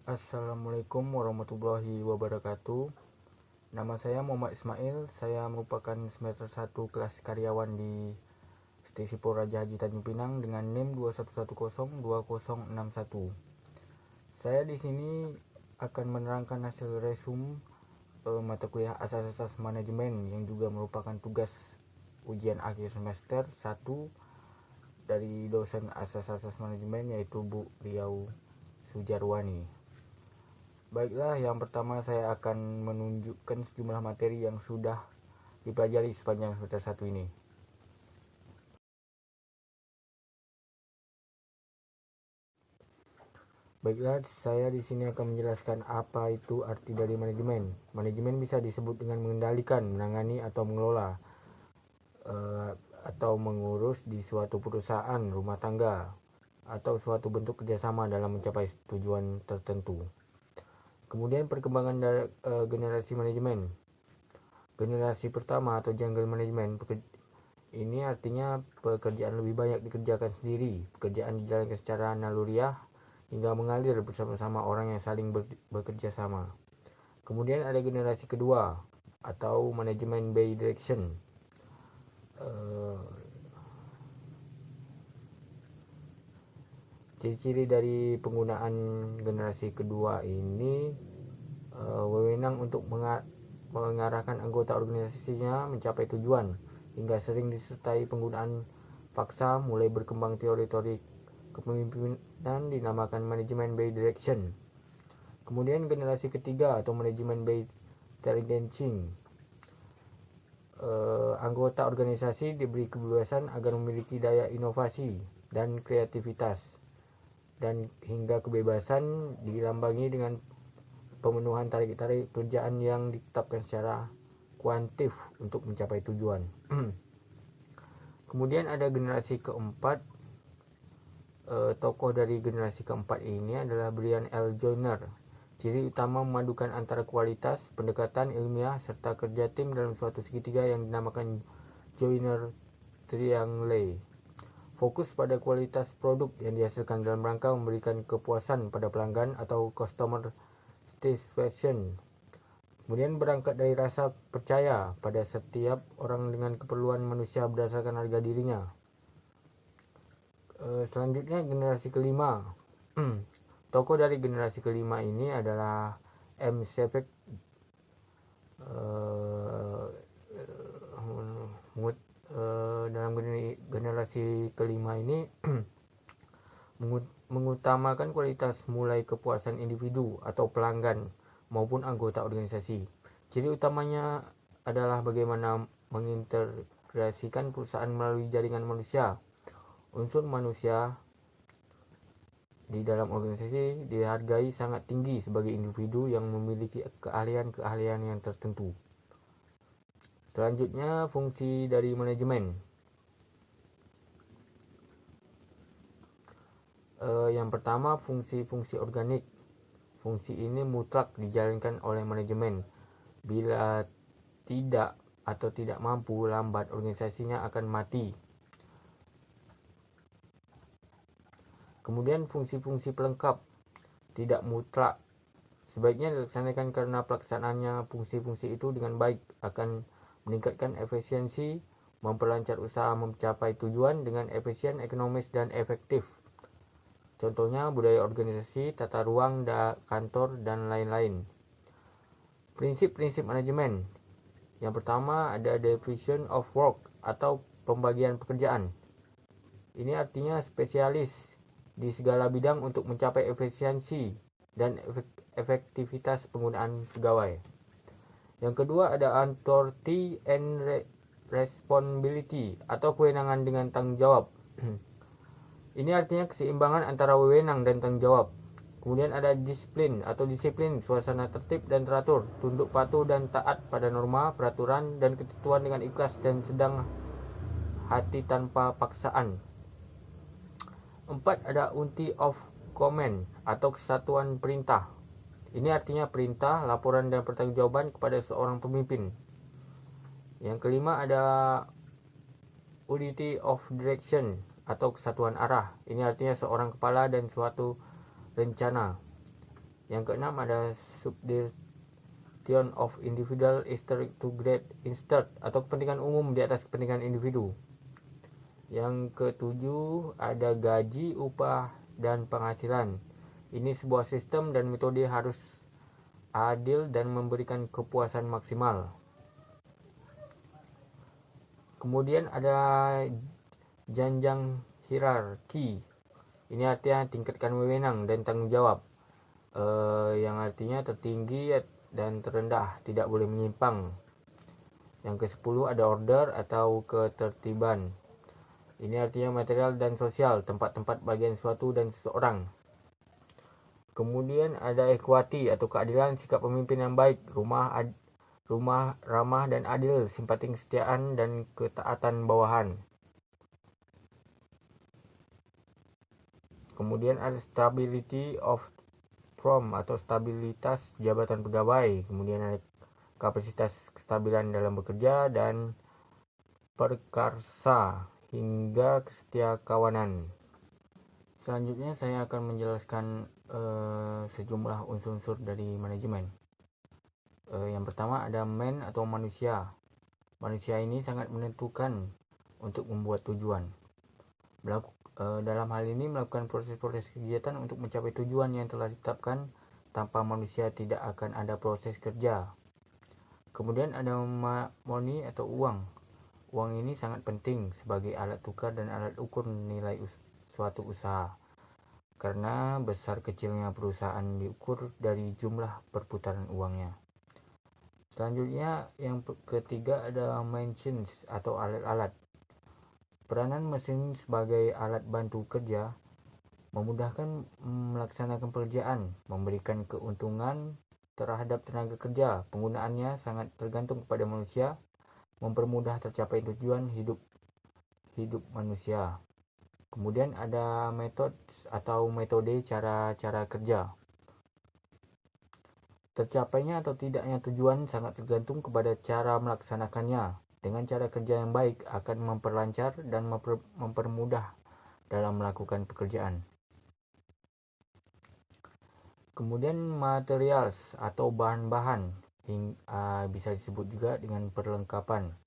Assalamualaikum warahmatullahi wabarakatuh. Nama saya Muhammad Ismail. Saya merupakan semester 1 kelas karyawan di Stisipur Raja Haji Tanjung Pinang dengan NIM 21102061. Saya di sini akan menerangkan hasil resum mata kuliah asas-asas manajemen yang juga merupakan tugas ujian akhir semester 1 dari dosen asas-asas manajemen yaitu Bu Riau Sujarwani. Baiklah, yang pertama saya akan menunjukkan sejumlah materi yang sudah dipelajari sepanjang semester 1 ini. Baiklah, saya di sini akan menjelaskan apa itu arti dari manajemen. Manajemen bisa disebut dengan mengendalikan, menangani atau mengelola atau mengurus di suatu perusahaan, rumah tangga, atau suatu bentuk kerjasama dalam mencapai tujuan tertentu. Kemudian perkembangan generasi manajemen. Generasi pertama atau jungle management ini artinya pekerjaan lebih banyak dikerjakan sendiri, pekerjaan dijalankan secara naluriah hingga mengalir bersama-sama orang yang saling bekerja sama. Kemudian ada generasi kedua atau manajemen by direction. Ciri-ciri dari penggunaan generasi kedua ini wewenang untuk mengarahkan anggota organisasinya mencapai tujuan, hingga sering disertai penggunaan paksa. Mulai berkembang teori-teori kepemimpinan dinamakan manajemen by direction. Kemudian generasi ketiga atau manajemen by delegating. Anggota organisasi diberi kebebasan agar memiliki daya inovasi dan kreativitas, dan hingga kebebasan dilambangi dengan pemenuhan target-target pekerjaan yang ditetapkan secara kuantif untuk mencapai tujuan. Kemudian ada generasi keempat. Tokoh dari generasi keempat ini adalah Brian L. Joyner. Ciri utama memadukan antara kualitas, pendekatan ilmiah, serta kerja tim dalam suatu segitiga yang dinamakan Joyner Triangle. Fokus pada kualitas produk yang dihasilkan dalam rangka memberikan kepuasan pada pelanggan atau customer satisfaction. Kemudian berangkat dari rasa percaya pada setiap orang dengan keperluan manusia berdasarkan harga dirinya. Selanjutnya generasi kelima. Tokoh dari generasi kelima ini adalah M. Shepard. Dalam generasi kelima ini mengutamakan kualitas mulai kepuasan individu atau pelanggan maupun anggota organisasi. Ciri utamanya adalah bagaimana mengintegrasikan perusahaan melalui jaringan manusia. Unsur manusia di dalam organisasi dihargai sangat tinggi sebagai individu yang memiliki keahlian-keahlian yang tertentu. Selanjutnya, fungsi dari manajemen. Yang pertama, fungsi-fungsi organik. Fungsi ini mutlak dijalankan oleh manajemen. Bila tidak atau tidak mampu, lambat organisasinya akan mati. Kemudian fungsi-fungsi pelengkap tidak mutlak. Sebaiknya dilaksanakan karena pelaksanaannya fungsi-fungsi itu dengan baik akan meningkatkan efisiensi, memperlancar usaha mencapai tujuan dengan efisien, ekonomis, dan efektif. Contohnya budaya organisasi, tata ruang kantor, dan lain-lain. Prinsip-prinsip manajemen. Yang pertama ada division of work atau pembagian pekerjaan. Ini artinya spesialis di segala bidang untuk mencapai efisiensi dan efektivitas penggunaan pegawai. Yang kedua ada authority and responsibility atau kewenangan dengan tanggung jawab. Ini artinya keseimbangan antara wewenang dan tanggung jawab. Kemudian ada disiplin atau disiplin, suasana tertib dan teratur, tunduk patuh dan taat pada norma, peraturan, dan ketentuan dengan ikhlas dan sedang hati tanpa paksaan. 4. Ada unity of command atau kesatuan perintah. Ini artinya perintah, laporan, dan pertanggungjawaban kepada seorang pemimpin. Yang kelima ada unity of direction atau kesatuan arah. Ini artinya seorang kepala dan suatu rencana. Yang keenam ada subordination of individual interest to great interest atau kepentingan umum di atas kepentingan individu. Yang ketujuh ada gaji, upah, dan penghasilan. Ini sebuah sistem dan metode harus adil dan memberikan kepuasan maksimal. Kemudian ada jenjang hierarki. Ini artinya tingkatkan wewenang dan tanggung jawab. Yang artinya tertinggi dan terendah, tidak boleh menyimpang. Yang ke-10 ada order atau ketertiban. Ini artinya material dan sosial, tempat-tempat bagian suatu dan seseorang. Kemudian ada equity atau keadilan, sikap pemimpin yang baik, ramah dan adil, simpati kesetiaan dan ketaatan bawahan. Kemudian ada stability of firm atau stabilitas jabatan pegawai. Kemudian ada kapasitas kestabilan dalam bekerja dan perkarsa hingga kesetiakawanan. Selanjutnya saya akan menjelaskan sejumlah unsur-unsur dari manajemen. Yang pertama ada man atau manusia. Manusia ini sangat menentukan untuk membuat tujuan. Dalam hal ini melakukan proses-proses kegiatan untuk mencapai tujuan yang telah ditetapkan. Tanpa manusia tidak akan ada proses kerja. Kemudian ada money atau uang. Uang ini sangat penting sebagai alat tukar dan alat ukur nilai suatu usaha. Karena besar kecilnya perusahaan diukur dari jumlah perputaran uangnya. Selanjutnya yang ketiga ada machines atau alat-alat. Peranan mesin sebagai alat bantu kerja memudahkan melaksanakan pekerjaan, memberikan keuntungan terhadap tenaga kerja. Penggunaannya sangat tergantung kepada manusia, mempermudah tercapai tujuan hidup manusia. Kemudian ada metode cara kerja. Tercapainya atau tidaknya tujuan sangat tergantung kepada cara melaksanakannya. Dengan cara kerja yang baik akan memperlancar dan mempermudah dalam melakukan pekerjaan. Kemudian materials atau bahan-bahan bisa disebut juga dengan perlengkapan.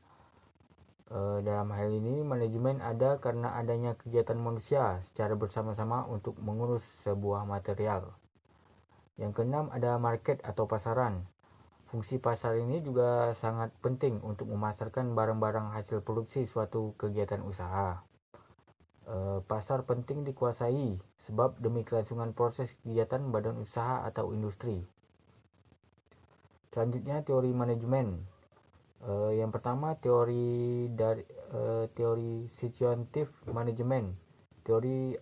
Dalam hal ini manajemen ada karena adanya kegiatan manusia secara bersama-sama untuk mengurus sebuah material. Yang keenam ada market atau pasaran. Fungsi pasar ini juga sangat penting untuk memasarkan barang-barang hasil produksi suatu kegiatan usaha. Pasar penting dikuasai sebab demi kelangsungan proses kegiatan badan usaha atau industri. Selanjutnya teori manajemen. Yang pertama teori situative management. Teori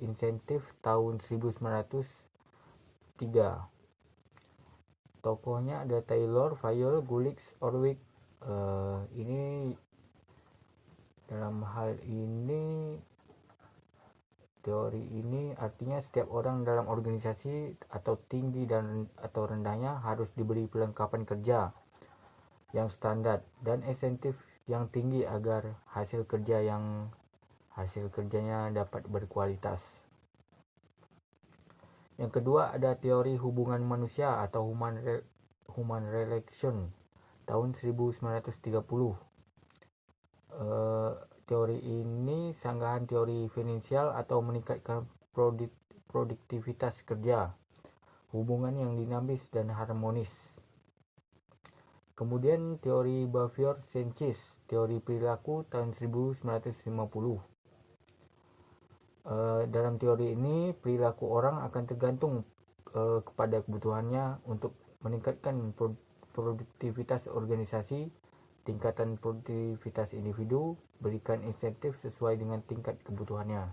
insentif tahun 1903. Tokohnya ada Taylor, Fayol, Gulick, Orwig. Ini dalam hal ini teori ini artinya setiap orang dalam organisasi atau tinggi atau rendahnya harus diberi perlengkapan kerja yang standar dan insentif yang tinggi agar hasil kerjanya dapat berkualitas. Yang kedua ada teori hubungan manusia atau human relation tahun 1930. Teori ini sanggahan teori finansial atau meningkatkan produktivitas kerja, hubungan yang dinamis dan harmonis. Kemudian teori Behavior-Sciences, teori perilaku tahun 1950. Dalam teori ini perilaku orang akan tergantung kepada kebutuhannya untuk meningkatkan produktivitas organisasi, tingkatan produktivitas individu, berikan insentif sesuai dengan tingkat kebutuhannya.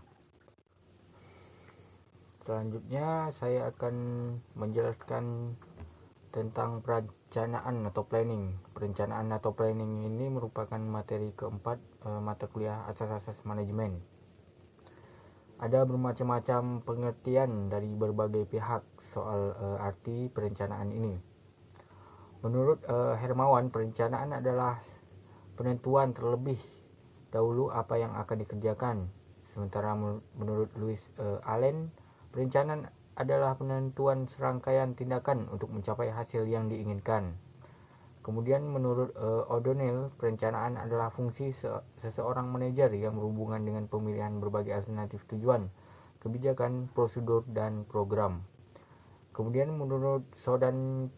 Selanjutnya saya akan menjelaskan tentang perencanaan atau planning. Perencanaan atau planning ini merupakan materi keempat mata kuliah asas-asas manajemen. Ada bermacam-macam pengertian dari berbagai pihak soal arti perencanaan ini. Menurut Hermawan, perencanaan adalah penentuan terlebih dahulu apa yang akan dikerjakan. Sementara menurut Louis Allen, perencanaan adalah penentuan serangkaian tindakan untuk mencapai hasil yang diinginkan. Kemudian menurut O'Donnell, perencanaan adalah fungsi seseorang manajer yang berhubungan dengan pemilihan berbagai alternatif tujuan, kebijakan, prosedur, dan program. Kemudian menurut Sodan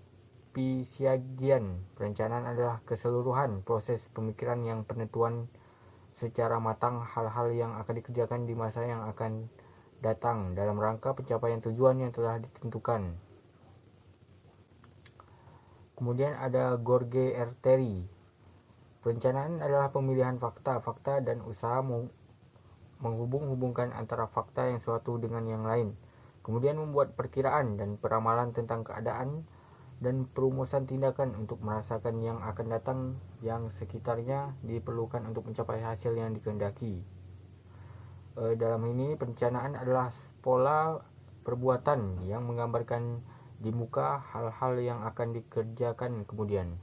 Pisiagian, perencanaan adalah keseluruhan proses pemikiran yang penentuan secara matang hal-hal yang akan dikerjakan di masa yang akan datang dalam rangka pencapaian tujuan yang telah ditentukan. Kemudian ada Jorge R. Terry. Perencanaan adalah pemilihan fakta dan usaha menghubung-hubungkan antara fakta yang suatu dengan yang lain. Kemudian membuat perkiraan dan peramalan tentang keadaan dan perumusan tindakan untuk merasakan yang akan datang yang sekitarnya diperlukan untuk mencapai hasil yang dikehendaki. Dalam ini, perencanaan adalah pola perbuatan yang menggambarkan di muka hal-hal yang akan dikerjakan kemudian.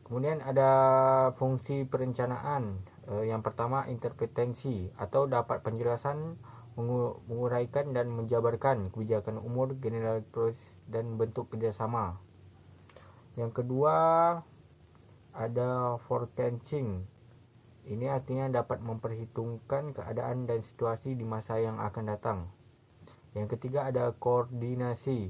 Kemudian ada fungsi perencanaan. Yang pertama, interpretensi atau dapat penjelasan, menguraikan dan menjabarkan kebijakan umur, generalitas dan bentuk kerjasama. Yang kedua, ada forecasting. Ini artinya dapat memperhitungkan keadaan dan situasi di masa yang akan datang. Yang ketiga ada koordinasi.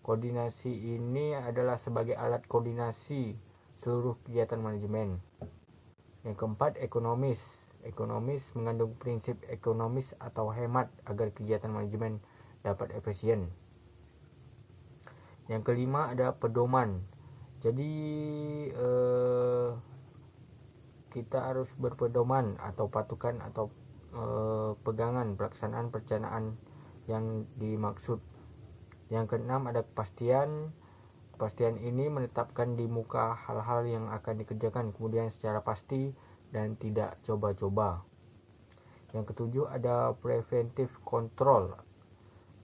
Koordinasi ini adalah sebagai alat koordinasi seluruh kegiatan manajemen. Yang keempat, ekonomis. Ekonomis mengandung prinsip ekonomis atau hemat agar kegiatan manajemen dapat efisien. Yang kelima ada pedoman. Jadi kita harus berpedoman atau patukan atau pegangan pelaksanaan perencanaan yang dimaksud. Yang keenam ada kepastian. Kepastian ini menetapkan di muka hal-hal yang akan dikerjakan kemudian secara pasti dan tidak coba-coba. Yang ketujuh ada preventive control.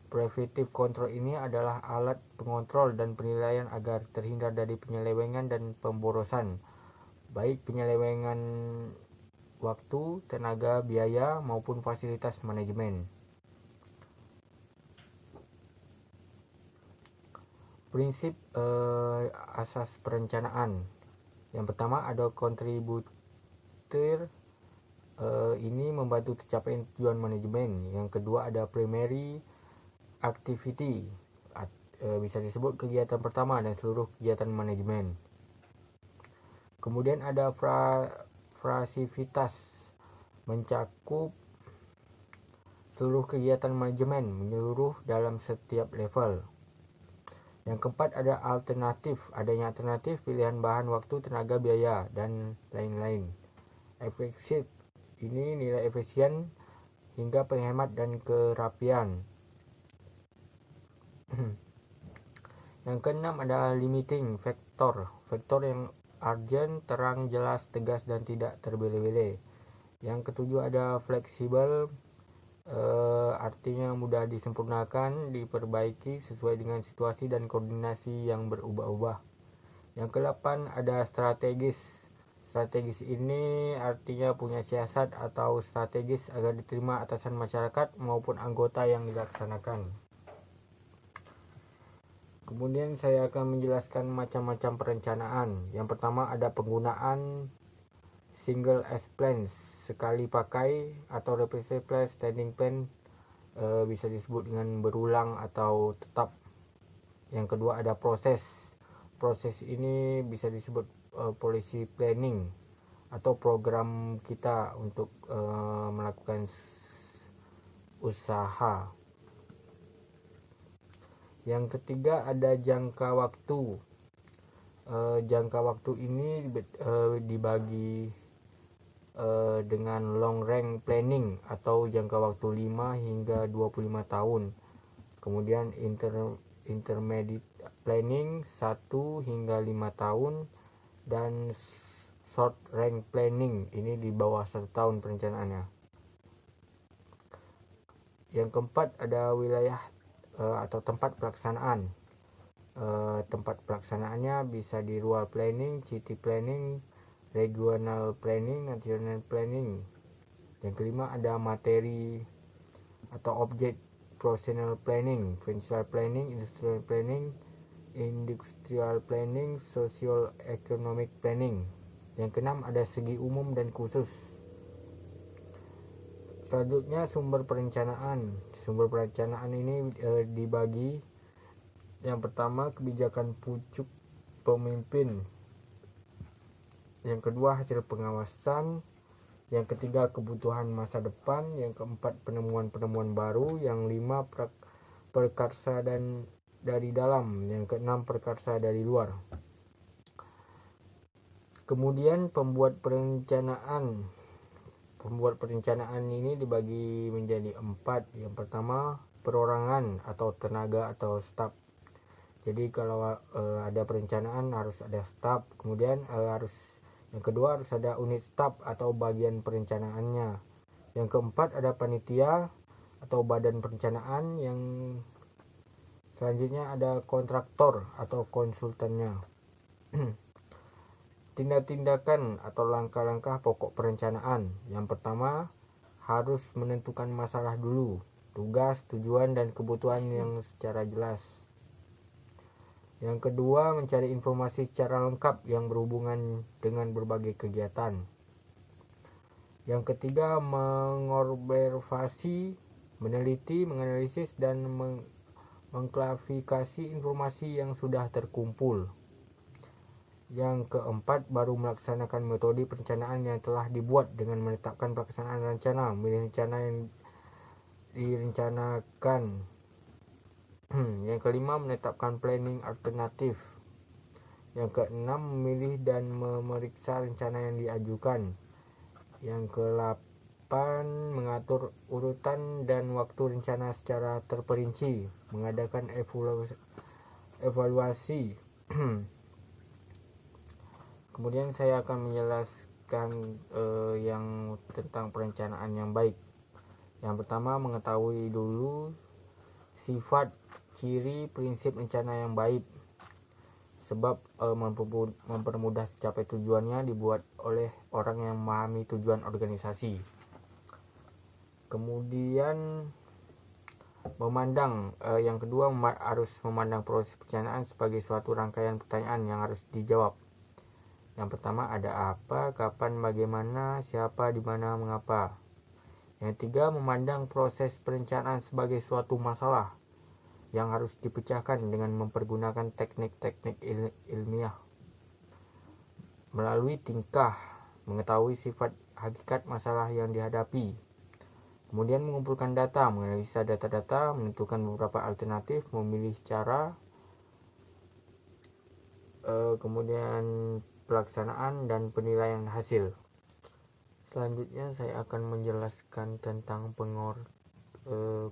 Preventive control ini adalah alat pengontrol dan penilaian agar terhindar dari penyelewengan dan pemborosan, baik penyelewengan waktu, tenaga, biaya, maupun fasilitas manajemen. Prinsip asas perencanaan. Yang pertama ada kontributor, ini membantu tercapai tujuan manajemen. Yang kedua ada primary activity, bisa disebut kegiatan pertama dan seluruh kegiatan manajemen. Kemudian ada frasivitas, mencakup seluruh kegiatan manajemen menyeluruh dalam setiap level. Yang keempat ada alternatif, adanya alternatif pilihan bahan, waktu, tenaga, biaya, dan lain-lain. Efektif, ini nilai efisien hingga penghemat dan kerapian. Yang keenam ada limiting factor, faktor yang urgent, terang, jelas, tegas, dan tidak terbele-bele. Yang ketujuh ada fleksibel, artinya mudah disempurnakan, diperbaiki sesuai dengan situasi dan koordinasi yang berubah-ubah. Yang kedelapan ada strategis. Strategis ini artinya punya siasat atau strategis agar diterima atasan masyarakat maupun anggota yang dilaksanakan. Kemudian saya akan menjelaskan macam-macam perencanaan. Yang pertama ada penggunaan single as plans, sekali pakai, atau repeated plan, standing plan, bisa disebut dengan berulang atau tetap. Yang kedua ada proses. Proses ini bisa disebut policy planning atau program kita untuk melakukan usaha. Yang ketiga ada jangka waktu. Jangka waktu ini dibagi dengan long range planning atau jangka waktu 5 hingga 25 tahun. Kemudian intermediate planning 1 hingga 5 tahun, dan short range planning ini di bawah 1 tahun perencanaannya. Yang keempat ada wilayah atau tempat pelaksanaan. Tempat pelaksanaannya bisa di rural planning, city planning, regional planning, national planning. Yang kelima ada materi atau objek, processional planning, financial planning, industrial planning, social economic planning. Yang keenam ada segi umum dan khusus. Selanjutnya sumber perencanaan. Sumber perencanaan ini dibagi. Yang pertama kebijakan pucuk pemimpin. Yang kedua hasil pengawasan. Yang ketiga kebutuhan masa depan. Yang keempat penemuan-penemuan baru. Yang lima prakarsa dan dari dalam. Yang keenam prakarsa dari luar. Kemudian pembuat perencanaan. Pembuat perencanaan ini dibagi menjadi 4. Yang pertama perorangan atau tenaga atau staf. Jadi kalau ada perencanaan harus ada staf. Kemudian yang kedua harus ada unit staf atau bagian perencanaannya. Yang keempat ada panitia atau badan perencanaan. Yang selanjutnya ada kontraktor atau konsultannya. Tindak-tindakan atau langkah-langkah pokok perencanaan. Yang pertama, harus menentukan masalah dulu, tugas, tujuan, dan kebutuhan yang secara jelas. Yang kedua, mencari informasi secara lengkap yang berhubungan dengan berbagai kegiatan. Yang ketiga, mengobservasi, meneliti, menganalisis, dan mengklasifikasi informasi yang sudah terkumpul. Yang keempat, baru melaksanakan metode perencanaan yang telah dibuat dengan menetapkan pelaksanaan rencana, memilih rencana yang direncanakan. Yang kelima, menetapkan planning alternatif. Yang keenam, memilih dan memeriksa rencana yang diajukan. Yang kedelapan, mengatur urutan dan waktu rencana secara terperinci, mengadakan evaluasi. Kemudian saya akan menjelaskan yang tentang perencanaan yang baik. Yang pertama, mengetahui dulu sifat, ciri, prinsip rencana yang baik. Sebab mempermudah capai tujuannya dibuat oleh orang yang memahami tujuan organisasi. Kemudian yang kedua harus memandang proses perencanaan sebagai suatu rangkaian pertanyaan yang harus dijawab. Yang pertama, ada apa, kapan, bagaimana, siapa, di mana, mengapa. Yang tiga, memandang proses perencanaan sebagai suatu masalah yang harus dipecahkan dengan mempergunakan teknik-teknik ilmiah. Melalui tingkah, mengetahui sifat hakikat masalah yang dihadapi. Kemudian mengumpulkan data, menganalisa data-data, menentukan beberapa alternatif, memilih cara, kemudian pelaksanaan dan penilaian hasil. Selanjutnya saya akan menjelaskan tentang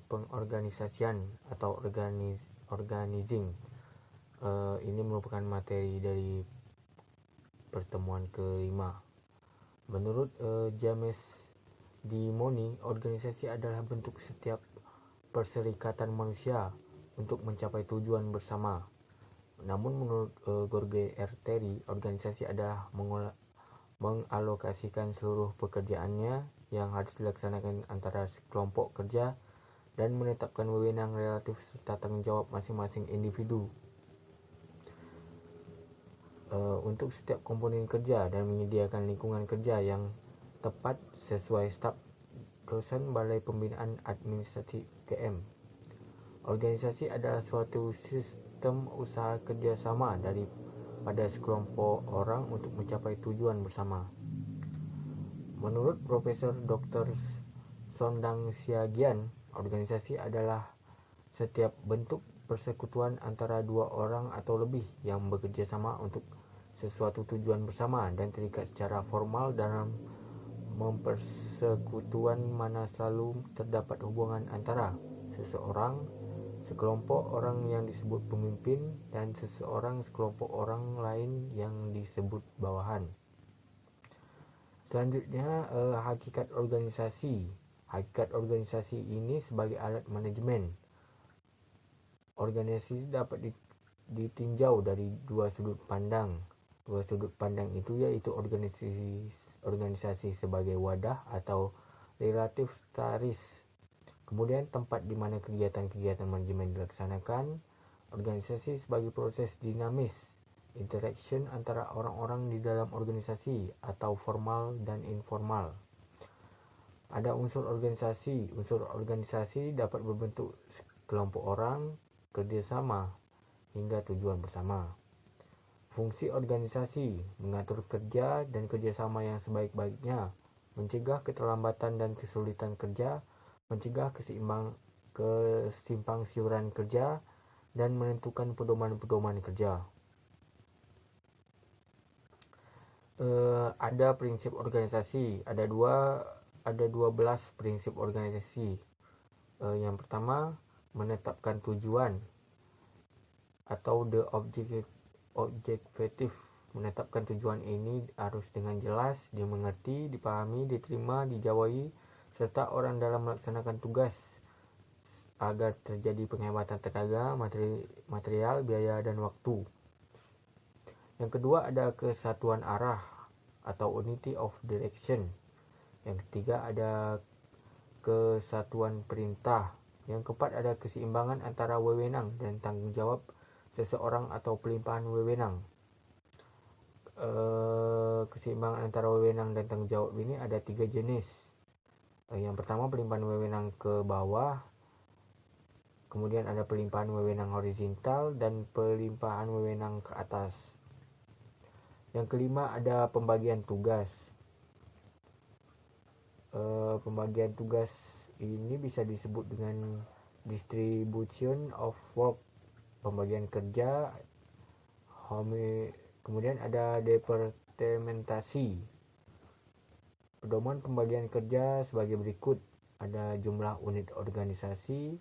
pengorganisasian atau organizing. Ini merupakan materi dari pertemuan kelima. Menurut James Dimoni, organisasi adalah bentuk setiap perserikatan manusia untuk mencapai tujuan bersama. Namun menurut George R. Terry, organisasi adalah mengalokasikan seluruh pekerjaannya yang harus dilaksanakan antara kelompok kerja dan menetapkan wewenang relatif serta tanggung jawab masing-masing individu untuk setiap komponen kerja dan menyediakan lingkungan kerja yang tepat sesuai staf dosen Balai Pembinaan Administrasi UGM. Organisasi adalah suatu sistem usaha kerjasama pada sekelompok orang untuk mencapai tujuan bersama. Menurut Profesor Dr. Sondang Siagian, organisasi adalah setiap bentuk persekutuan antara dua orang atau lebih yang bekerja sama untuk sesuatu tujuan bersama dan terikat secara formal dalam mempersekutuan mana selalu terdapat hubungan antara seseorang, sekelompok orang yang disebut pemimpin, dan sekelompok orang lain yang disebut bawahan. Selanjutnya, hakikat organisasi. Hakikat organisasi ini sebagai alat manajemen. Organisasi dapat ditinjau dari dua sudut pandang. sudut pandang itu, yaitu organisasi sebagai wadah atau relatif staris. Kemudian tempat di mana kegiatan-kegiatan manajemen dilaksanakan. Organisasi sebagai proses dinamis, interaction antara orang-orang di dalam organisasi atau formal dan informal. Ada unsur organisasi. Unsur organisasi dapat berbentuk kelompok orang, kerjasama, hingga tujuan bersama. Fungsi organisasi mengatur kerja dan kerjasama yang sebaik-baiknya, mencegah keterlambatan dan kesulitan kerja, mencegah kesimpang siuran kerja, dan menentukan pedoman-pedoman kerja. Ada prinsip organisasi. Ada 12 prinsip organisasi. Yang pertama, menetapkan tujuan atau the objective. Menetapkan tujuan ini harus dengan jelas, dimengerti, dipahami, diterima, dijawai, serta orang dalam melaksanakan tugas agar terjadi penghematan tenaga, material, biaya, dan waktu. Yang kedua, ada kesatuan arah atau unity of direction. Yang ketiga, ada kesatuan perintah. Yang keempat, ada keseimbangan antara wewenang dan tanggung jawab seseorang atau pelimpahan wewenang. Keseimbangan antara wewenang dan tanggung jawab ini ada 3 jenis. Yang pertama, pelimpahan wewenang ke bawah. Kemudian ada pelimpahan wewenang horizontal dan pelimpahan wewenang ke atas. Yang kelima, ada pembagian tugas. Pembagian tugas ini bisa disebut dengan distribution of work, pembagian kerja. Kemudian ada departementasi. Pedoman pembagian kerja sebagai berikut. Ada jumlah unit organisasi.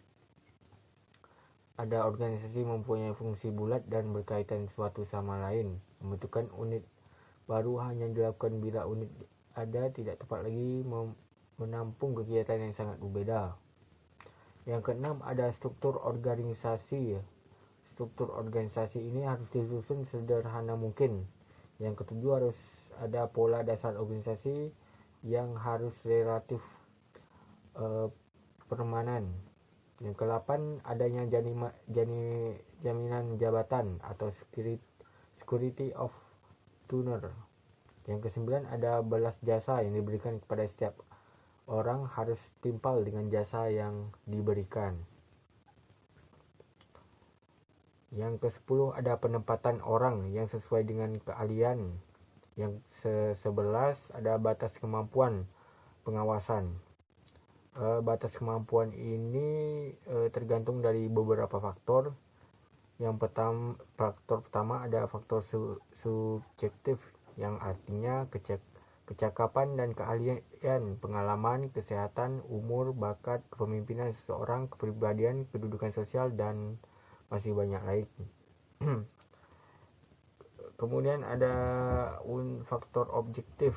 Ada organisasi mempunyai fungsi bulat dan berkaitan suatu sama lain. Pembentukan unit baru hanya dilakukan bila unit ada tidak tepat lagi menampung kegiatan yang sangat berbeda. Yang keenam, ada struktur organisasi. Struktur organisasi ini harus disusun sederhana mungkin. Yang ketujuh, harus ada pola dasar organisasi yang harus relatif permanen. Yang ke-8, adanya jaminan jabatan atau security of tenure. Yang ke-9, ada balas jasa yang diberikan kepada setiap orang harus timpal dengan jasa yang diberikan. Yang ke-10, ada penempatan orang yang sesuai dengan keahlian. Yang ke-11, ada batas kemampuan pengawasan. Batas kemampuan ini tergantung dari beberapa faktor. Faktor pertama ada faktor subjektif, yang artinya kecakapan dan keahlian, pengalaman, kesehatan, umur, bakat, kepemimpinan seseorang, kepribadian, kedudukan sosial, dan masih banyak lain. Kemudian ada faktor objektif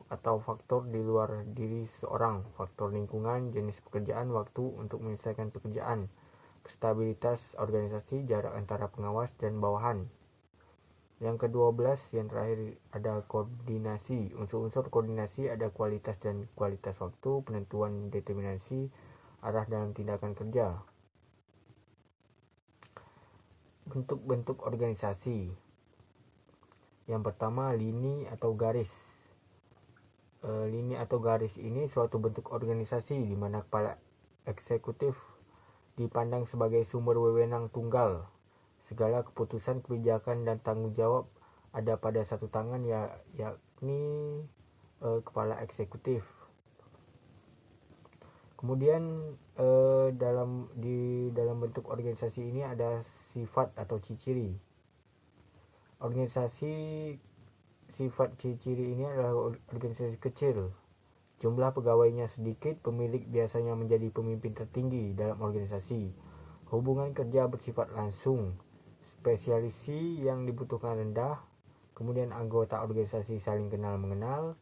atau faktor di luar diri seseorang, faktor lingkungan, jenis pekerjaan, waktu untuk menyelesaikan pekerjaan, stabilitas organisasi, jarak antara pengawas dan bawahan. Yang ke-12, yang terakhir, ada koordinasi. Unsur-unsur koordinasi ada kualitas dan kualitas waktu, penentuan determinasi, arah dalam tindakan kerja. Bentuk-bentuk organisasi. Yang pertama, lini atau garis. Lini atau garis ini suatu bentuk organisasi di mana kepala eksekutif dipandang sebagai sumber wewenang tunggal. Segala keputusan, kebijakan, dan tanggung jawab ada pada satu tangan, yakni kepala eksekutif. Kemudian di dalam bentuk organisasi ini ada sifat atau ciri-ciri. Organisasi sifat ciri-ciri ini adalah organisasi kecil. Jumlah pegawainya sedikit, pemilik biasanya menjadi pemimpin tertinggi dalam organisasi. Hubungan kerja bersifat langsung. Spesialisasi yang dibutuhkan rendah. Kemudian anggota organisasi saling kenal mengenal.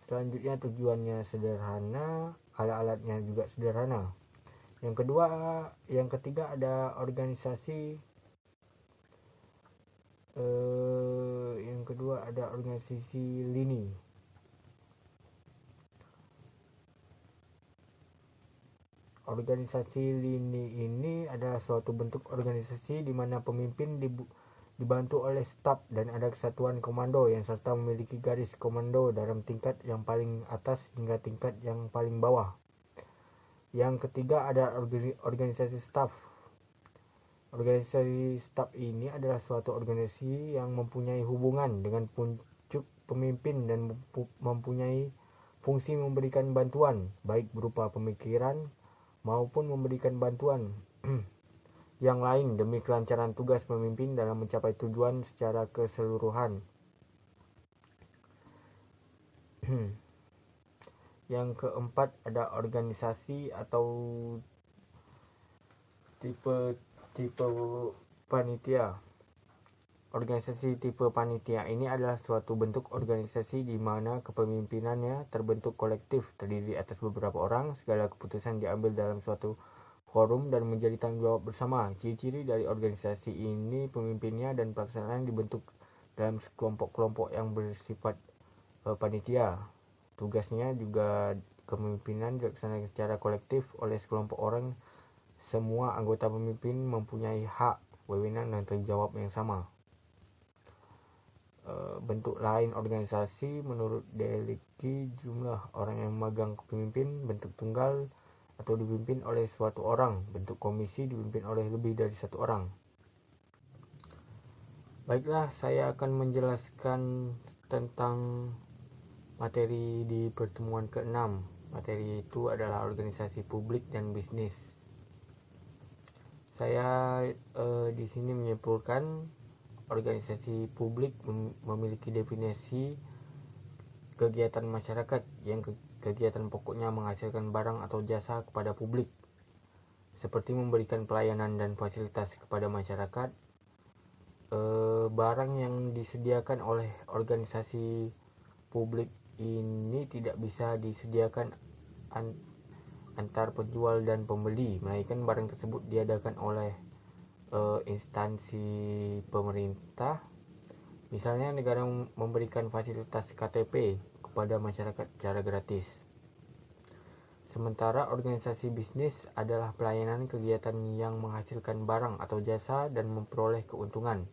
Selanjutnya tujuannya sederhana, alat-alatnya juga sederhana. Yang ketiga ada organisasi Yang kedua ada organisasi lini. Organisasi lini ini adalah suatu bentuk organisasi di mana pemimpin dibantu oleh staf dan ada kesatuan komando yang serta memiliki garis komando dalam tingkat yang paling atas hingga tingkat yang paling bawah. Yang ketiga ada organisasi staf. Organisasi staf ini adalah suatu organisasi yang mempunyai hubungan dengan pucuk pemimpin dan mempunyai fungsi memberikan bantuan baik berupa pemikiran maupun memberikan bantuan yang lain demi kelancaran tugas pemimpin dalam mencapai tujuan secara keseluruhan. Yang keempat ada organisasi atau tipe panitia. Organisasi tipe panitia ini adalah suatu bentuk organisasi di mana kepemimpinannya terbentuk kolektif, terdiri atas beberapa orang, segala keputusan diambil dalam suatu forum dan menjadi tanggung jawab bersama. Ciri-ciri dari organisasi ini, pemimpinnya dan pelaksanaan dibentuk dalam kelompok-kelompok yang bersifat panitia. Tugasnya juga kepemimpinan dilaksanakan secara kolektif oleh sekelompok orang. Semua anggota pemimpin mempunyai hak, wewenang dan tanggung jawab yang sama. Bentuk lain organisasi menurut Delicki, jumlah orang yang memegang kepemimpin, bentuk tunggal atau dipimpin oleh suatu orang, bentuk komisi dipimpin oleh lebih dari satu orang. Baiklah, saya akan menjelaskan tentang materi di pertemuan ke-6. Materi itu adalah organisasi publik dan bisnis. Saya di sini menyimpulkan organisasi publik memiliki definisi kegiatan masyarakat yang kegiatan pokoknya menghasilkan barang atau jasa kepada publik, seperti memberikan pelayanan dan fasilitas kepada masyarakat. Barang yang disediakan oleh organisasi publik ini tidak bisa disediakan antar penjual dan pembeli, melainkan barang tersebut diadakan oleh instansi pemerintah. Misalnya negara memberikan fasilitas KTP kepada masyarakat secara gratis. Sementara organisasi bisnis adalah pelayanan kegiatan yang menghasilkan barang atau jasa dan memperoleh keuntungan.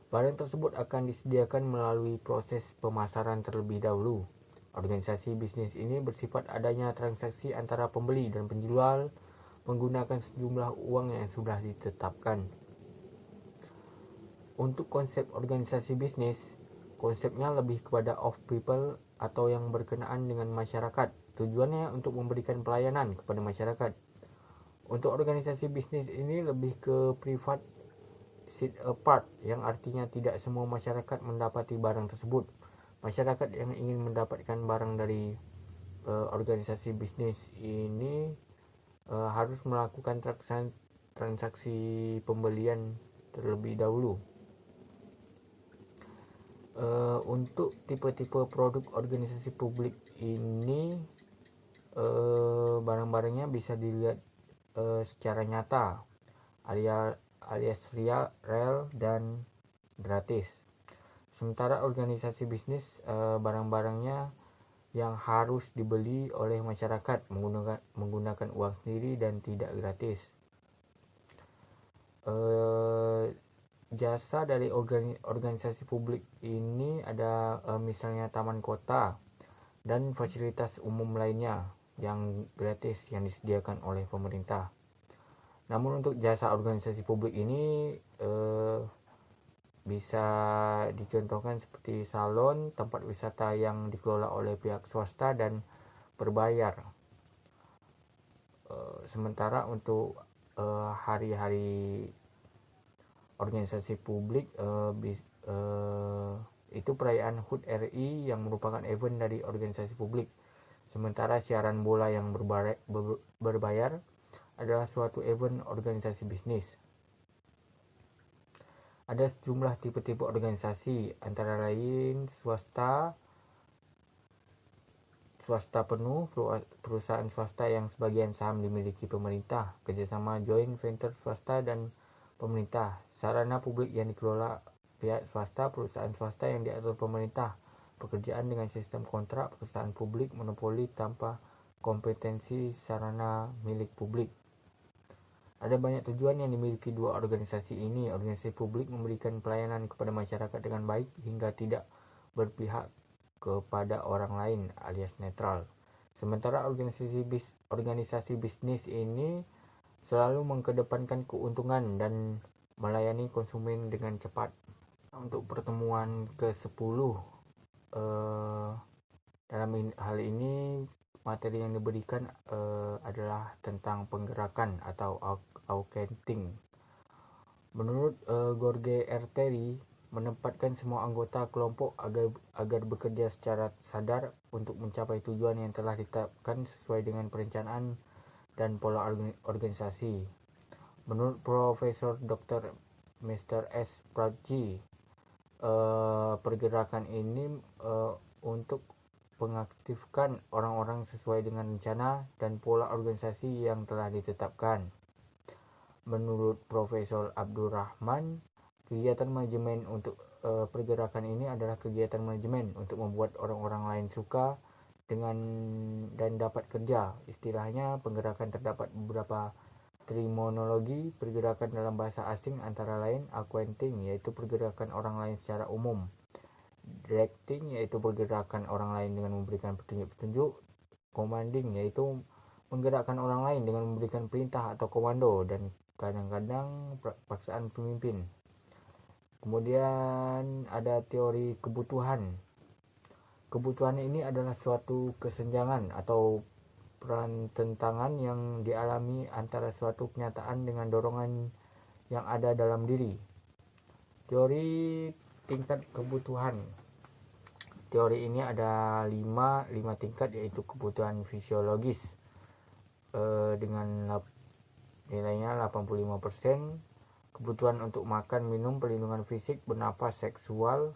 Barang tersebut akan disediakan melalui proses pemasaran terlebih dahulu. Organisasi bisnis ini bersifat adanya transaksi antara pembeli dan penjual menggunakan sejumlah uang yang sudah ditetapkan. Untuk konsep organisasi bisnis, konsepnya lebih kepada of people atau yang berkenaan dengan masyarakat. Tujuannya untuk memberikan pelayanan kepada masyarakat. Untuk organisasi bisnis ini lebih ke private set apart, yang artinya tidak semua masyarakat mendapati barang tersebut. Masyarakat yang ingin mendapatkan barang dari organisasi bisnis ini harus melakukan transaksi pembelian terlebih dahulu. Untuk tipe-tipe produk organisasi publik ini, barang-barangnya bisa dilihat secara nyata alias real dan gratis. Sementara organisasi bisnis, barang-barangnya yang harus dibeli oleh masyarakat menggunakan uang sendiri dan tidak gratis. Jasa dari organisasi publik ini ada misalnya taman kota dan fasilitas umum lainnya yang gratis yang disediakan oleh pemerintah. Namun untuk jasa organisasi publik ini bisa dicontohkan seperti salon, tempat wisata yang dikelola oleh pihak swasta dan berbayar. Sementara untuk hari-hari organisasi publik, itu perayaan HUT RI yang merupakan event dari organisasi publik. Sementara siaran bola yang berbayar adalah suatu event organisasi bisnis. Ada sejumlah tipe-tipe organisasi, antara lain swasta penuh, perusahaan swasta yang sebagian saham dimiliki pemerintah, kerjasama joint venture swasta dan pemerintah, sarana publik yang dikelola pihak swasta, perusahaan swasta yang diatur pemerintah, pekerjaan dengan sistem kontrak, perusahaan publik, monopoli tanpa kompetensi, sarana milik publik. Ada banyak tujuan yang dimiliki dua organisasi ini. Organisasi publik memberikan pelayanan kepada masyarakat dengan baik hingga tidak berpihak kepada orang lain alias netral. Sementara organisasi bisnis ini selalu mengedepankan keuntungan dan melayani konsumen dengan cepat. Untuk pertemuan ke-10 dalam hal ini materi yang diberikan adalah tentang penggerakan atau accounting. Menurut Jorge Erteri, menempatkan semua anggota kelompok agar bekerja secara sadar untuk mencapai tujuan yang telah ditetapkan sesuai dengan perencanaan dan pola organisasi. Menurut Profesor Dr. Mr. S. Prajji, pergerakan ini untuk mengaktifkan orang-orang sesuai dengan rencana dan pola organisasi yang telah ditetapkan. Menurut Profesor Abdurrahman, kegiatan manajemen untuk pergerakan ini adalah kegiatan manajemen untuk membuat orang-orang lain suka dengan dan dapat kerja. Istilahnya, penggerakan terdapat beberapa terminologi pergerakan dalam bahasa asing, antara lain accounting, yaitu pergerakan orang lain secara umum. Directing, yaitu pergerakan orang lain dengan memberikan petunjuk-petunjuk. Commanding, yaitu menggerakkan orang lain dengan memberikan perintah atau komando, dan kadang-kadang paksaan pemimpin. Kemudian ada teori kebutuhan. Kebutuhan ini adalah suatu kesenjangan atau perantentangan yang dialami antara suatu kenyataan dengan dorongan yang ada dalam diri. Teori tingkat kebutuhan. Teori ini ada 5 tingkat, yaitu kebutuhan fisiologis dengan nilainya 85%, kebutuhan untuk makan, minum, perlindungan fisik, bernapas, seksual.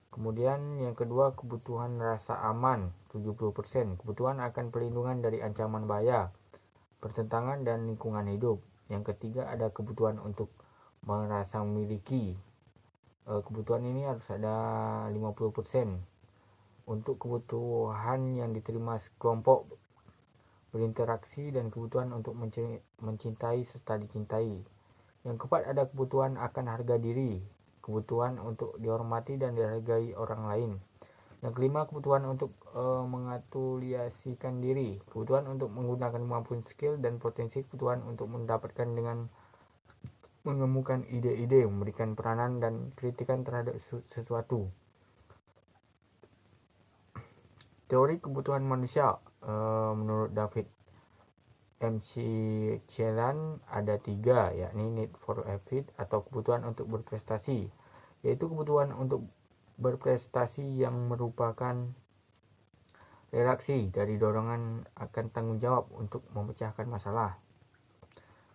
Kemudian yang kedua, kebutuhan rasa aman 70%, kebutuhan akan perlindungan dari ancaman bahaya, pertentangan dan lingkungan hidup. Yang ketiga ada kebutuhan untuk merasa memiliki. Kebutuhan ini harus ada 50%. Untuk kebutuhan yang diterima sekelompok berinteraksi dan kebutuhan untuk mencintai serta dicintai. Yang keempat ada kebutuhan akan harga diri, kebutuhan untuk dihormati dan dihargai orang lain. Yang kelima, kebutuhan untuk mengatuliasikan diri, kebutuhan untuk menggunakan kemampuan skill dan potensi, kebutuhan untuk mendapatkan dengan menemukan ide-ide, memberikan peranan dan kritikan terhadap sesuatu. Teori kebutuhan manusia menurut David McClellan ada 3, yakni need for effort atau kebutuhan untuk berprestasi, yaitu kebutuhan untuk berprestasi yang merupakan reaksi dari dorongan akan tanggung jawab untuk memecahkan masalah.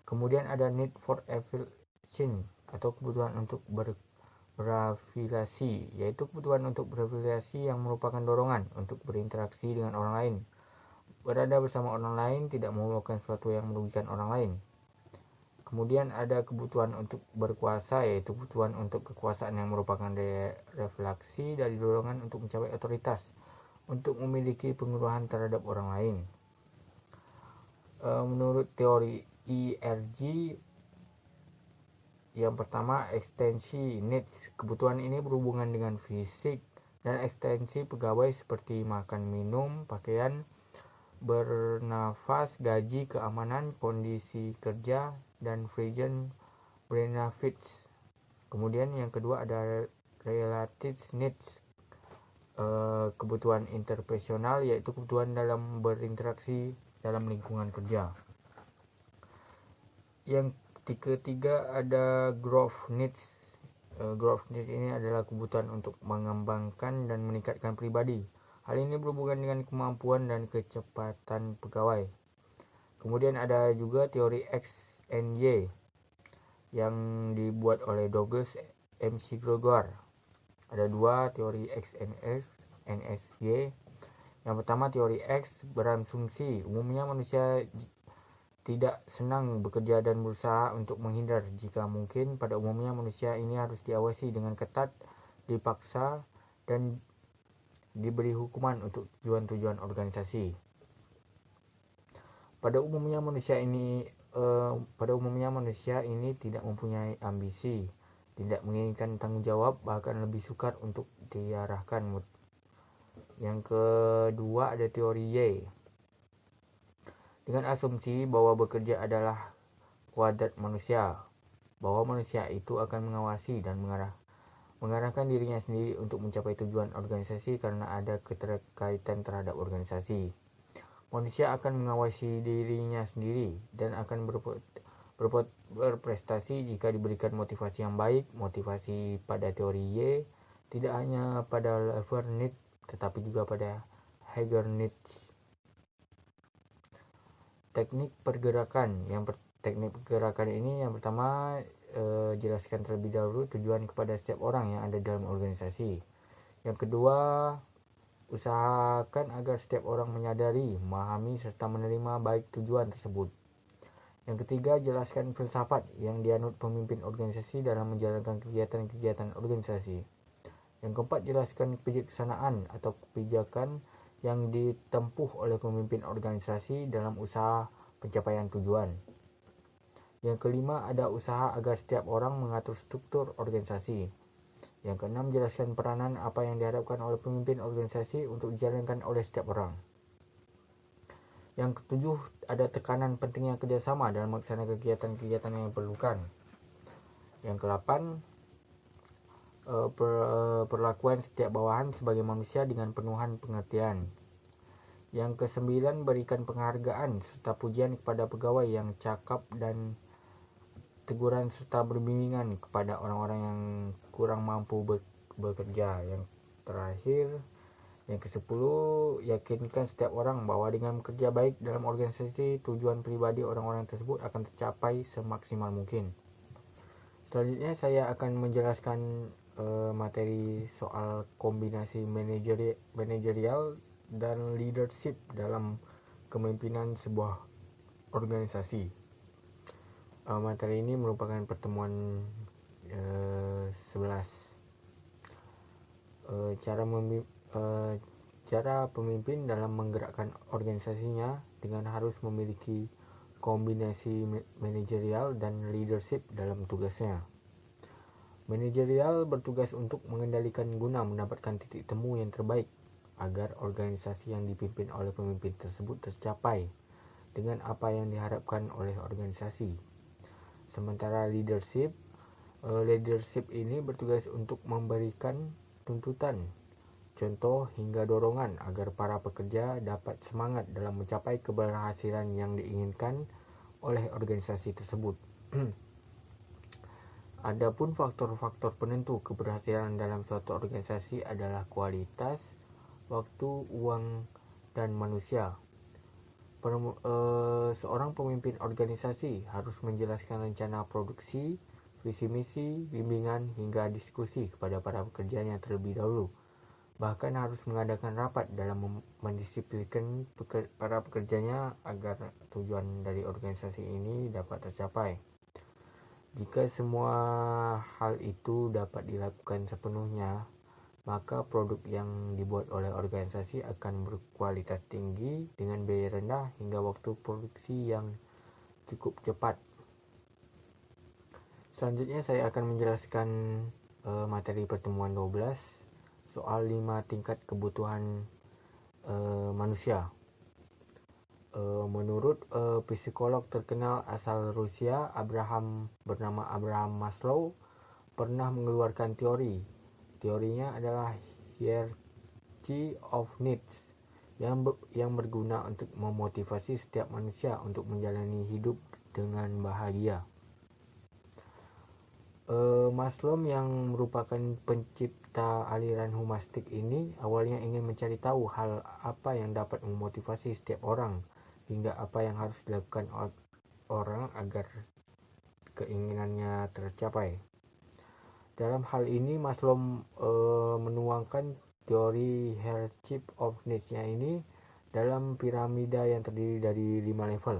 Kemudian ada need for affiliation atau kebutuhan untuk berafiliasi, yaitu kebutuhan untuk berafiliasi yang merupakan dorongan untuk berinteraksi dengan orang lain, berada bersama orang lain, tidak melakukan sesuatu yang merugikan orang lain. Kemudian ada kebutuhan untuk berkuasa, yaitu kebutuhan untuk kekuasaan yang merupakan refleksi dari dorongan untuk mencapai otoritas, untuk memiliki pengaruhan terhadap orang lain. Menurut teori ERG, yang pertama ekstensi needs. Kebutuhan ini berhubungan dengan fisik dan ekstensi pegawai seperti makan, minum, pakaian, bernafas, gaji, keamanan, kondisi kerja, dan fringe benefits. Kemudian yang kedua ada related needs, kebutuhan interpersonal, yaitu kebutuhan dalam berinteraksi dalam lingkungan kerja. Yang ketiga ada growth needs. Growth needs ini adalah kebutuhan untuk mengembangkan dan meningkatkan pribadi. Hal ini berhubungan dengan kemampuan dan kecepatan pegawai. Kemudian ada juga teori X and Y yang dibuat oleh Douglas McGregor. Ada 2 teori X and Y. Yang pertama, teori X berasumsi umumnya manusia tidak senang bekerja dan berusaha untuk menghindar jika mungkin. Pada umumnya manusia ini harus diawasi dengan ketat, dipaksa, dan diberi hukuman untuk tujuan-tujuan organisasi. Pada umumnya manusia ini tidak mempunyai ambisi, tidak menginginkan tanggung jawab, bahkan lebih sukar untuk diarahkan. Yang kedua ada teori Y. Dengan asumsi bahwa bekerja adalah kuadrat manusia, bahwa manusia itu akan mengawasi dan mengarahkan dirinya sendiri untuk mencapai tujuan organisasi karena ada keterkaitan terhadap organisasi. Manusia akan mengawasi dirinya sendiri dan akan berprestasi jika diberikan motivasi yang baik. Motivasi pada teori Y tidak hanya pada level Nietzsche tetapi juga pada Heger Nietzsche. Teknik pergerakan ini yang pertama, jelaskan terlebih dahulu tujuan kepada setiap orang yang ada dalam organisasi. Yang kedua, usahakan agar setiap orang menyadari, memahami, serta menerima baik tujuan tersebut. Yang ketiga, jelaskan filsafat yang dianut pemimpin organisasi dalam menjalankan kegiatan-kegiatan organisasi. Yang keempat, jelaskan kebijaksanaan atau kebijakan yang ditempuh oleh pemimpin organisasi dalam usaha pencapaian tujuan. Yang kelima, ada usaha agar setiap orang mengatur struktur organisasi. Yang keenam, jelaskan peranan apa yang diharapkan oleh pemimpin organisasi untuk dijalankan oleh setiap orang. Yang ketujuh, ada tekanan pentingnya kerjasama dalam melaksanakan kegiatan-kegiatan yang diperlukan. Yang kedelapan, perlakuan setiap bawahan sebagai manusia dengan penuhan pengertian. Yang kesembilan, berikan penghargaan serta pujian kepada pegawai yang cakap dan teguran serta berbimbingan kepada orang-orang yang kurang mampu bekerja. Yang terakhir, yang ke-10, yakinkan setiap orang bahwa dengan bekerja baik dalam organisasi, tujuan pribadi orang-orang tersebut akan tercapai semaksimal mungkin. Selanjutnya saya akan menjelaskan materi soal kombinasi manajerial dan leadership dalam kepemimpinan sebuah organisasi. Materi ini merupakan pertemuan 11. Cara pemimpin dalam menggerakkan organisasinya dengan harus memiliki kombinasi manajerial dan leadership dalam tugasnya. Manajerial bertugas untuk mengendalikan guna mendapatkan titik temu yang terbaik agar organisasi yang dipimpin oleh pemimpin tersebut tercapai dengan apa yang diharapkan oleh organisasi. Sementara leadership ini bertugas untuk memberikan tuntutan, contoh hingga dorongan agar para pekerja dapat semangat dalam mencapai keberhasilan yang diinginkan oleh organisasi tersebut. Adapun faktor-faktor penentu keberhasilan dalam suatu organisasi adalah kualitas, waktu, uang, dan manusia. Seorang pemimpin organisasi harus menjelaskan rencana produksi, visi misi, bimbingan, hingga diskusi kepada para pekerjanya terlebih dahulu. Bahkan harus mengadakan rapat dalam mendisiplinkan para pekerjanya agar tujuan dari organisasi ini dapat tercapai. Jika semua hal itu dapat dilakukan sepenuhnya, maka produk yang dibuat oleh organisasi akan berkualitas tinggi dengan biaya rendah hingga waktu produksi yang cukup cepat. Selanjutnya saya akan menjelaskan materi pertemuan 12 soal 5 tingkat kebutuhan manusia. Menurut psikolog terkenal asal Rusia, bernama Abraham Maslow, pernah mengeluarkan teori. Teorinya adalah hierarchy of needs yang berguna untuk memotivasi setiap manusia untuk menjalani hidup dengan bahagia. Maslow yang merupakan pencipta aliran humanistik ini awalnya ingin mencari tahu hal apa yang dapat memotivasi setiap orang hingga apa yang harus dilakukan orang agar keinginannya tercapai. Dalam hal ini Maslow menuangkan teori hierarchy of needs-nya ini dalam piramida yang terdiri dari 5 level.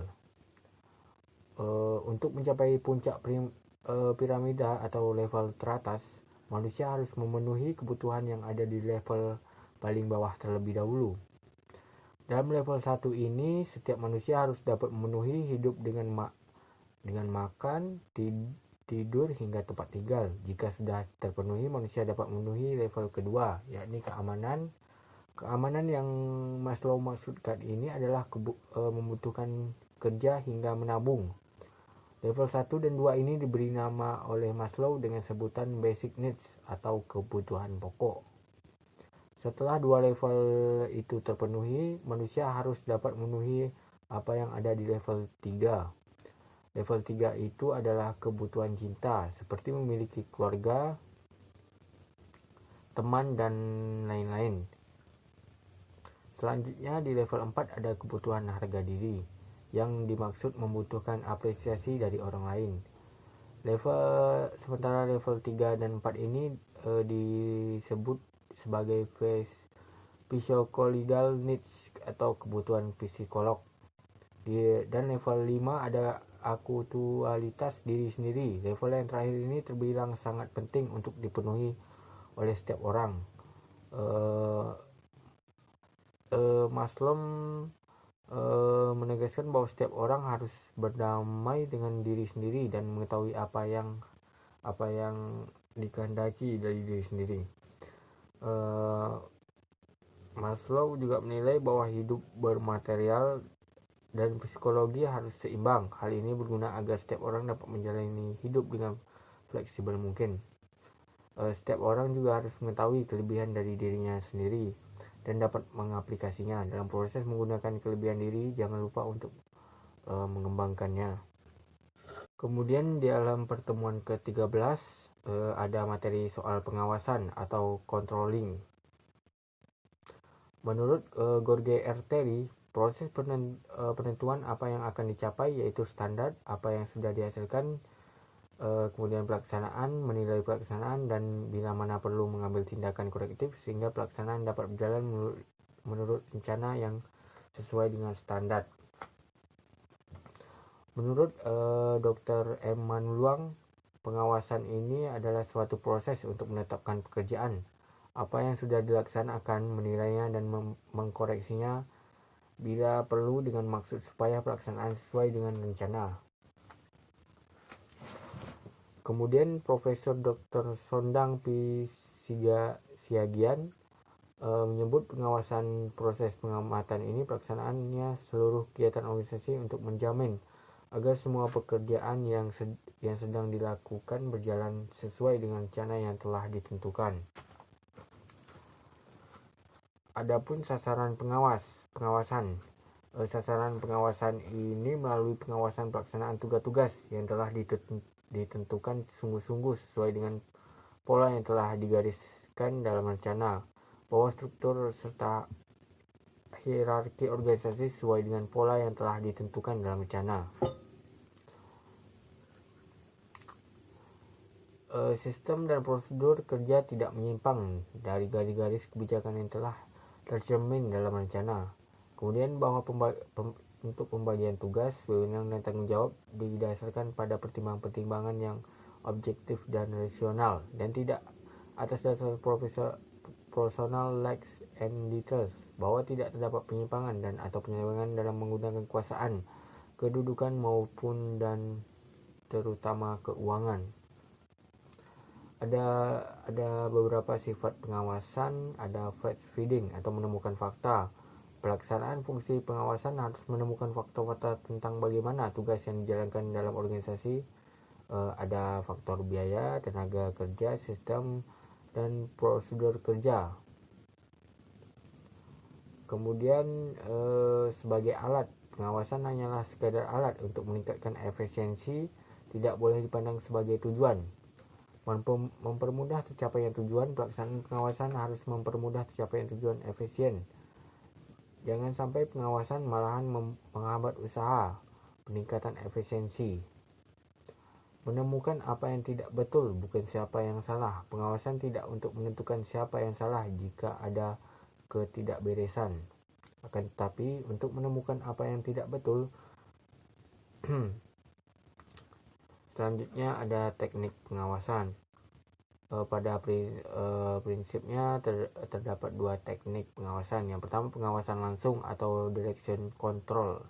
Untuk mencapai puncak piramida atau level teratas, manusia harus memenuhi kebutuhan yang ada di level paling bawah terlebih dahulu. Dalam level 1 ini, setiap manusia harus dapat memenuhi hidup dengan makan, tidur hingga tempat tinggal. Jika sudah terpenuhi, manusia dapat memenuhi level kedua, yakni keamanan. Keamanan yang Maslow maksudkan ini adalah membutuhkan kerja hingga menabung. Level 1 dan 2 ini diberi nama oleh Maslow dengan sebutan basic needs atau kebutuhan pokok. Setelah dua level itu terpenuhi, manusia harus dapat memenuhi apa yang ada di level 3. Level 3 itu adalah kebutuhan cinta, seperti memiliki keluarga, teman, dan lain-lain. Selanjutnya di level 4 ada kebutuhan harga diri, yang dimaksud membutuhkan apresiasi dari orang lain. Sementara level 3 dan 4 ini disebut sebagai physiological needs atau kebutuhan psikolog. Dan level 5 ada akutualitas diri sendiri. Level yang terakhir ini terbilang sangat penting untuk dipenuhi oleh setiap orang. Maslow menegaskan bahwa setiap orang harus berdamai dengan diri sendiri dan mengetahui apa yang dikehendaki dari diri sendiri. Maslow juga menilai bahwa hidup bermaterial dan psikologi harus seimbang. Hal ini berguna agar setiap orang dapat menjalani hidup dengan fleksibel mungkin. Setiap orang juga harus mengetahui kelebihan dari dirinya sendiri dan dapat mengaplikasinya. Dalam proses menggunakan kelebihan diri, jangan lupa untuk mengembangkannya. Kemudian di dalam pertemuan ke-13 ada materi soal pengawasan atau controlling. Menurut George R. Terry, proses penentuan apa yang akan dicapai yaitu standar, apa yang sudah dihasilkan, kemudian pelaksanaan, menilai pelaksanaan, dan bila mana perlu mengambil tindakan korektif sehingga pelaksanaan dapat berjalan menurut rencana yang sesuai dengan standar. Menurut Dr. M. Manluang, pengawasan ini adalah suatu proses untuk menetapkan pekerjaan, apa yang sudah dilaksanakan, menilainya dan mengkoreksinya bila perlu dengan maksud supaya pelaksanaan sesuai dengan rencana. Kemudian Profesor Dr. Sondang P. Siagian menyebut pengawasan proses pengamatan ini pelaksanaannya seluruh kegiatan organisasi untuk menjamin agar semua pekerjaan yang sedang dilakukan berjalan sesuai dengan rencana yang telah ditentukan. Adapun sasaran pengawasan. Sasaran pengawasan ini melalui pengawasan pelaksanaan tugas-tugas yang telah ditentukan sungguh-sungguh sesuai dengan pola yang telah digariskan dalam rencana, bahwa struktur serta hierarki organisasi sesuai dengan pola yang telah ditentukan dalam rencana. Sistem dan prosedur kerja tidak menyimpang dari garis-garis kebijakan yang telah tercermin dalam rencana. Kemudian bahwa untuk pembagian tugas, wewenang dan tanggung jawab didasarkan pada pertimbangan-pertimbangan yang objektif dan rasional dan tidak atas dasar personal likes and details, bahwa tidak terdapat penyimpangan dan atau penyelewengan dalam menggunakan kekuasaan, kedudukan maupun dan terutama keuangan. Ada beberapa sifat pengawasan. Ada fact finding atau menemukan fakta. Pelaksanaan fungsi pengawasan harus menemukan fakta-fakta tentang bagaimana tugas yang dijalankan dalam organisasi. Ada faktor biaya, tenaga kerja, sistem, dan prosedur kerja. Kemudian sebagai alat, pengawasan hanyalah sekadar alat untuk meningkatkan efisiensi, tidak boleh dipandang sebagai tujuan. Mempermudah tercapaian tujuan, pelaksanaan pengawasan harus mempermudah tercapaian tujuan efisien. Jangan sampai pengawasan malahan menghambat usaha, peningkatan efisiensi. Menemukan apa yang tidak betul, bukan siapa yang salah. Pengawasan tidak untuk menentukan siapa yang salah jika ada ketidakberesan. Akan tetapi untuk menemukan apa yang tidak betul Selanjutnya ada teknik pengawasan. Pada prinsipnya terdapat dua teknik pengawasan. Yang pertama pengawasan langsung atau direct control.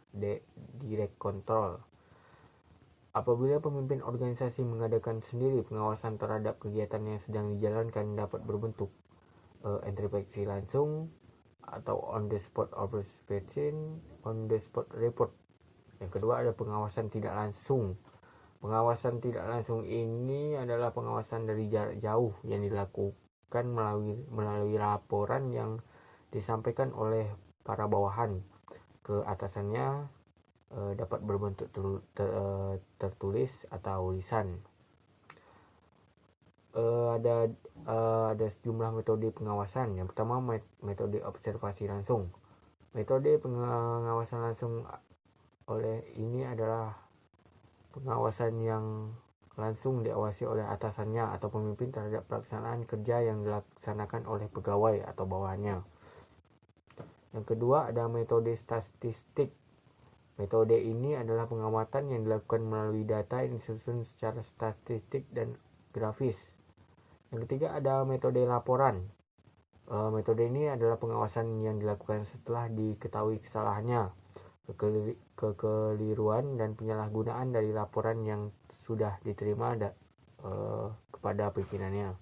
Apabila pemimpin organisasi mengadakan sendiri pengawasan terhadap kegiatan yang sedang dijalankan dapat berbentuk introspeksi langsung atau on the spot observation, on the spot report. Yang kedua ada pengawasan tidak langsung. Pengawasan tidak langsung ini adalah pengawasan dari jarak jauh yang dilakukan melalui laporan yang disampaikan oleh para bawahan ke atasannya, dapat berbentuk tertulis atau lisan. Ada sejumlah metode pengawasan. Yang pertama metode observasi langsung. Metode pengawasan langsung oleh ini adalah pengawasan yang langsung diawasi oleh atasannya atau pemimpin terhadap pelaksanaan kerja yang dilaksanakan oleh pegawai atau bawahannya. Yang kedua ada metode statistik. Metode ini adalah pengamatan yang dilakukan melalui data yang disusun secara statistik dan grafis. Yang ketiga ada metode laporan. Metode ini adalah pengawasan yang dilakukan setelah diketahui kesalahannya, kekeliruan dan penyalahgunaan dari laporan yang sudah diterima kepada pimpinannya.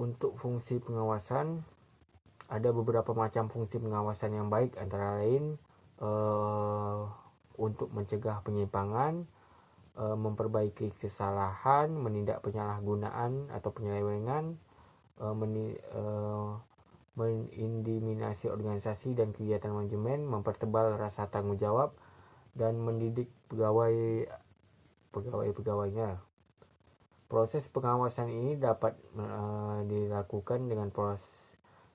Untuk fungsi pengawasan ada beberapa macam fungsi pengawasan yang baik, antara lain untuk mencegah penyimpangan, memperbaiki kesalahan, menindak penyalahgunaan atau penyelewengan, mengintimidasi organisasi dan kegiatan manajemen, mempertebal rasa tanggung jawab, dan mendidik pegawainya. Proses pengawasan ini dapat dilakukan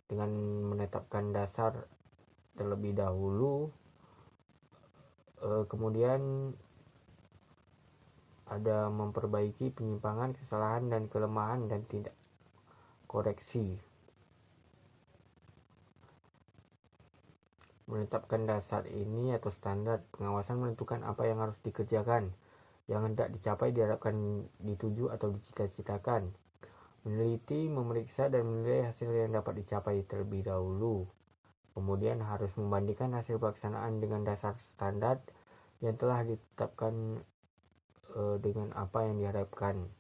dengan menetapkan dasar terlebih dahulu, kemudian ada memperbaiki penyimpangan, kesalahan, dan kelemahan dan tidak koreksi. Menetapkan dasar ini atau standar pengawasan menentukan apa yang harus dikerjakan, yang hendak dicapai, diharapkan, dituju atau dicita-citakan. Meneliti, memeriksa, dan menilai hasil yang dapat dicapai terlebih dahulu. Kemudian harus membandingkan hasil pelaksanaan dengan dasar standar yang telah ditetapkan dengan apa yang diharapkan.